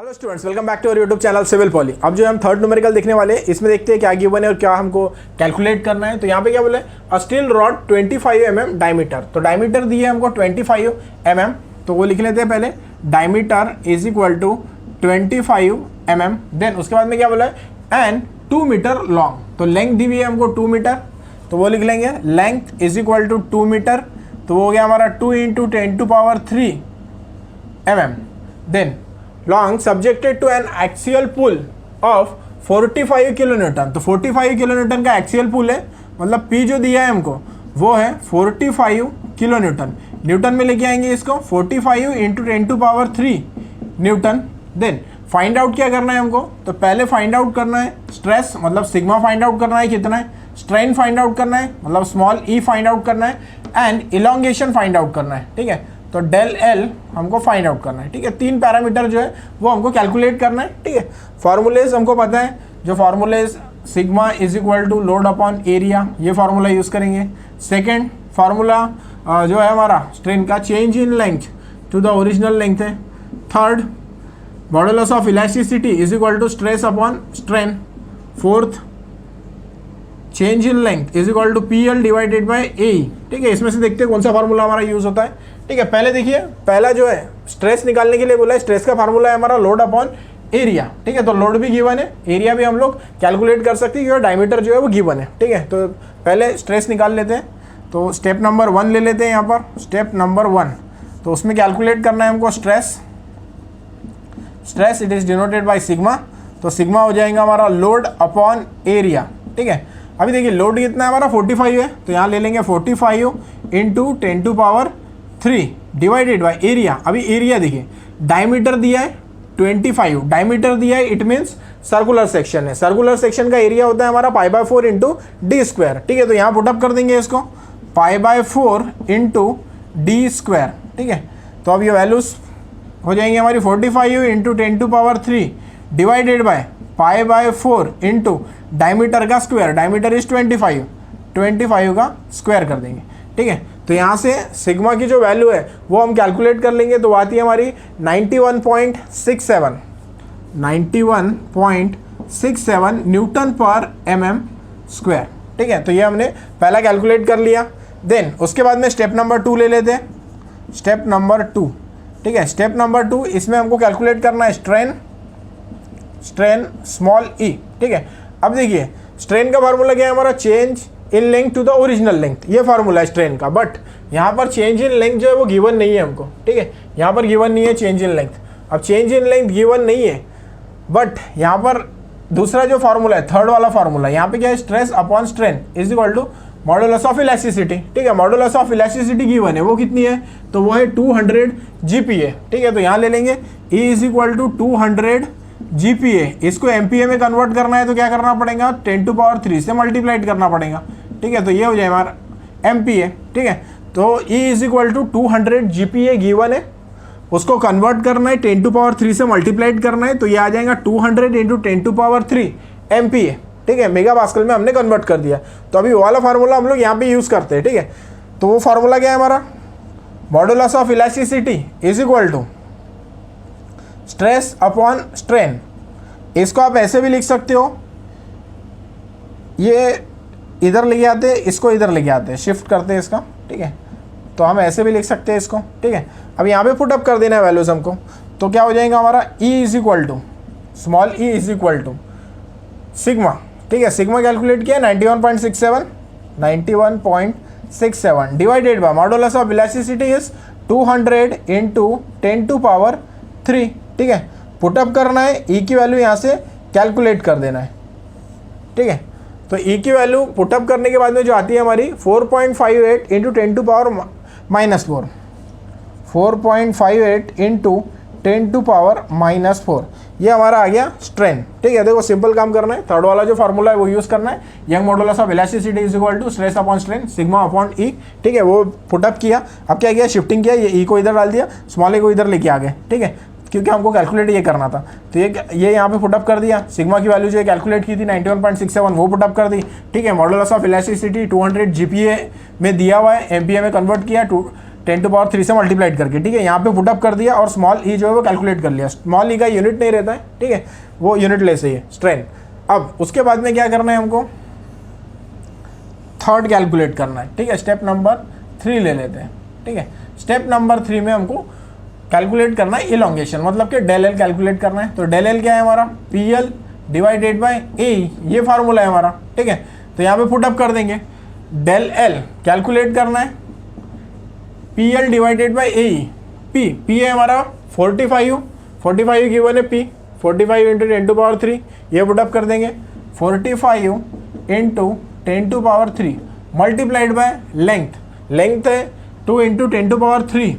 Hello students, welcome back to our YouTube channel civil poly. अब जो हम third numerical देखने वाले हैं, इसमें देखते हैं क्या गिवन है और क्या हमको कैलकुलेट करना है। तो यहाँ पे क्या बोले, अ स्टील रॉड 25 mm डायमीटर। तो डायमीटर दिए हमको 25 mm, तो वो लिख लेते हैं पहले, diameter is equal to 25 mm। Then उसके बाद में क्या बोला है, एंड 2 मीटर लॉन्ग। तो लेंथ दी हुई है हमको 2 मीटर, तो वो लिख लेंगे length is equal to 2 metre. तो वो हो गया हमारा 2 × 10⁻³ mm। Then long subjected to an axial pull of 45 kilonewton. तो 45 किलोन्यूटन का एक्सियल पुल है, मतलब P जो दिया है हमको वो है 45 किलोन्यूटन। न्यूटन में लेके आएंगे इसको, 45 × 10⁻³ न्यूटन। देन फाइंड आउट क्या करना है हमको, तो पहले फाइंड आउट करना है स्ट्रेस, मतलब सिग्मा फाइंड आउट करना है कितना है, स्ट्रेन फाइंड आउट करना है, मतलब स्मॉल e फाइंड आउट करना है, एंड इलोंगेशन फाइंड आउट करना है। ठीक है, तो डेल एल हमको फाइंड आउट करना है। ठीक है, 3 पैरामीटर जो है वो हमको कैलकुलेट करना है। ठीक है, फार्मूलेज हमको पता है, जो formulae sigma is equal to load upon area, ये फार्मूला यूज़ करेंगे। सेकेंड फार्मूला जो है हमारा स्ट्रेन का, change in length to the original length है। Third, modulus of elasticity is equal to stress upon strain. Fourth, change in length is equal to PL divided by A. ठीक है, इसमें से देखते हैं कौन सा फार्मूला हमारा यूज होता है। ठीक है, पहले देखिए, पहला जो है स्ट्रेस निकालने के लिए बोला है, स्ट्रेस का फार्मूला है हमारा लोड अपॉन एरिया। ठीक है, तो लोड भी गिवन है, एरिया भी हम लोग कैलकुलेट कर सकते हैं क्योंकि डायमीटर जो है वो गिवन है। ठीक है, तो पहले स्ट्रेस निकाल लेते हैं। तो स्टेप नंबर 1 ले लेते हैं यहाँ पर, स्टेप नंबर 1। तो उसमें कैलकुलेट करना है हमको stress. Stress it is denoted by sigma. तो सिग्मा हो जाएगा हमारा लोड अपॉन एरिया। ठीक है, अभी देखिए लोड कितना है हमारा 45 है, तो यहाँ ले लेंगे 45 × 10⁻³ डिवाइडेड बाय एरिया। अभी एरिया देखिए, डायमीटर दिया है 25, डायमीटर दिया है, इट मीन्स सर्कुलर सेक्शन है। सर्कुलर सेक्शन का एरिया होता है हमारा π/4 × d²। ठीक है, तो यहाँ पुटअप कर देंगे इसको, π/4 × d²। ठीक है, तो अब ये वैल्यूज हो जाएंगी हमारी 45 × 10⁻³ डिवाइडेड बाय π/4 × डायमीटर का स्क्वायर, डायमीटर इज 25 का स्क्वायर कर देंगे। ठीक है, तो यहाँ से सिग्मा की जो वैल्यू है वो हम कैलकुलेट कर लेंगे, तो आती है हमारी 91.67 न्यूटन पर mm²। ठीक है, तो ये हमने पहला कैलकुलेट कर लिया। देन उसके बाद में स्टेप नंबर 2 ले लेते हैं, स्टेप नंबर 2। ठीक है, स्टेप नंबर 2, इसमें हमको कैलकुलेट करना है स्ट्रेन स्मॉल e। ठीक है, अब देखिए स्ट्रेन का फार्मूला क्या है हमारा, change in length to the original length, ये फार्मूला है स्ट्रेन का। बट यहाँ पर चेंज इन लेंथ जो है वो गिवन नहीं है हमको। ठीक है, यहाँ पर गिवन नहीं है चेंज इन लेंथ। अब चेंज इन लेंथ गिवन नहीं है, बट यहाँ पर दूसरा जो फार्मूला है, थर्ड वाला फार्मूला, यहाँ पे क्या है, stress upon strain is equal to modulus of elasticity. ठीक है, मॉडुलस ऑफ इलास्टिसिटी गिवन है, वो कितनी है, तो वो है 200 GPa। ठीक है, तो यहाँ ले लेंगे E is equal to 200 GPa। इसको MPa में कन्वर्ट करना है तो क्या करना पड़ेगा, 10⁻³ से मल्टीप्लाइड करना पड़ेगा। ठीक है, तो ये हो जाए हमारा MPa। ठीक है, तो E is equal to 200 GPa given है, उसको कन्वर्ट करना है 10⁻³ से मल्टीप्लाइड करना है, तो ये आ जाएगा 200 × 10⁻³ MPa। ठीक है, मेगा पास्कल में हमने कन्वर्ट कर दिया। तो अभी वो वाला फार्मूला हम लोग यहाँ पे यूज़ करते हैं। ठीक है, तो वो फार्मूला क्या है हमारा, modulus of elasticity is equal to stress upon strain. इसको आप ऐसे भी लिख सकते हो, ये इधर लेके आते हैं, इसको इधर लेके आते हैं, शिफ्ट करते हैं इसका। ठीक है, तो हम ऐसे भी लिख सकते हैं इसको। ठीक है, अब यहाँ पे पुटअप कर देना है वैल्यूज हमको, तो क्या हो जाएगा हमारा, E is equal to small e is equal to sigma. ठीक है, सिग्मा कैलकुलेट किया 91.67 divided by modulus of elasticity is 200 × 10⁻³। ठीक है, पुटअप करना है, E की वैल्यू यहाँ से कैलकुलेट कर देना है। ठीक है, तो E की वैल्यू पुटअप करने के बाद में जो आती है हमारी 4.58 × 10⁻⁻4, 4.58 × 10⁻⁻4, ये हमारा आ गया स्ट्रेन। ठीक है, देखो सिंपल काम करना है, थर्ड वाला जो फार्मूला है वो यूज़ करना है, Young modulus of elasticity is equal to stress upon strain sigma upon E। ठीक है, वो पुटअप किया, अब क्या किया, शिफ्टिंग किया, ये E को इधर डाल दिया, स्मॉल e को इधर लेके आ गए। ठीक है, क्योंकि हमको कैलकुलेट ये करना था, तो ये यहाँ पे पुटअप कर दिया। सिग्मा की वैल्यू जो है कैलकुलेट की थी 91.67, वो पुटअप कर दी। ठीक है, मॉडुलस ऑफ इलास्टिसिटी 200 GPa में दिया हुआ है, MPa में कन्वर्ट किया, 10⁻³ से मल्टीप्लाइड करके, ठीक है। यहाँ पे पुटअप कर दिया और स्मॉल ई जो है वो कैलकुलेट कर लिया। स्मॉल ई का यूनिट नहीं रहता है, ठीक है, वो यूनिट लेस ही है, स्ट्रेन। अब उसके बाद में क्या करना है हमको, थर्ड कैलकुलेट करना है, ठीक है। स्टेप नंबर 3 ले लेते हैं, ठीक है। स्टेप नंबर 3 में हमको कैलकुलेट करना है इलॉन्गेशन, मतलब कि डेल एल कैलकुलेट करना है। तो डेल एल क्या है हमारा, पी एल डिवाइडेड बाई ए, ये फार्मूला है हमारा, ठीक है। तो यहाँ पे पुटअप कर देंगे, डेल एल कैलकुलेट करना है P L divided by A, P है हमारा 45 गिवन है पी, 45 इंटू 10⁻³ ये पुटअप कर देंगे, 45 into 10⁻³ multiplied by length, length है 2 into 10⁻³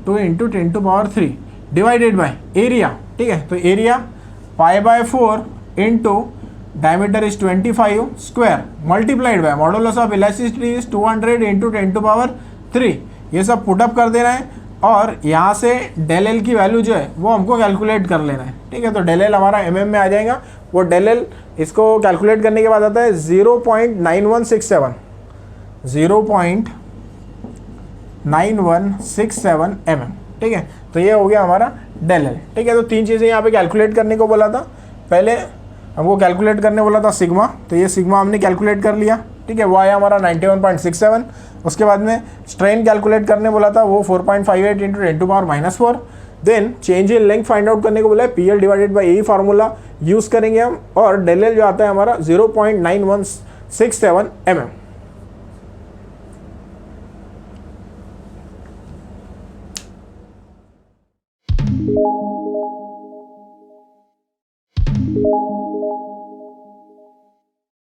2 into 10⁻³ divided by area, ठीक है। तो area π/4 into diameter is 25 square multiplied by modulus of elasticity is 200 into 10⁻³ ये सब पुटअप कर देना है और यहाँ से डेल एल की वैल्यू जो है वो हमको कैलकुलेट कर लेना है, ठीक है। तो डेल एल हमारा mm में आ जाएगा, वो डेल एल इसको कैलकुलेट करने के बाद आता है 0.9167 mm, ठीक है। तो ये हो गया हमारा डेल एल, ठीक है। तो 3 चीज़ें यहाँ पे कैलकुलेट करने को बोला था, पहले हमको कैलकुलेट करने बोला था सिग्मा, तो ये सिग्मा हमने कैलकुलेट कर लिया, ठीक है, वो आया हमारा 91.67। उसके बाद में स्ट्रेन कैलकुलेट करने बोला था, वो 4.58 into 10⁻⁻�4। Then change in length find out करने को बोला है, P L divided by A formula use करेंगे हम, और डेल एल जो आता है हमारा 0.9167 mm।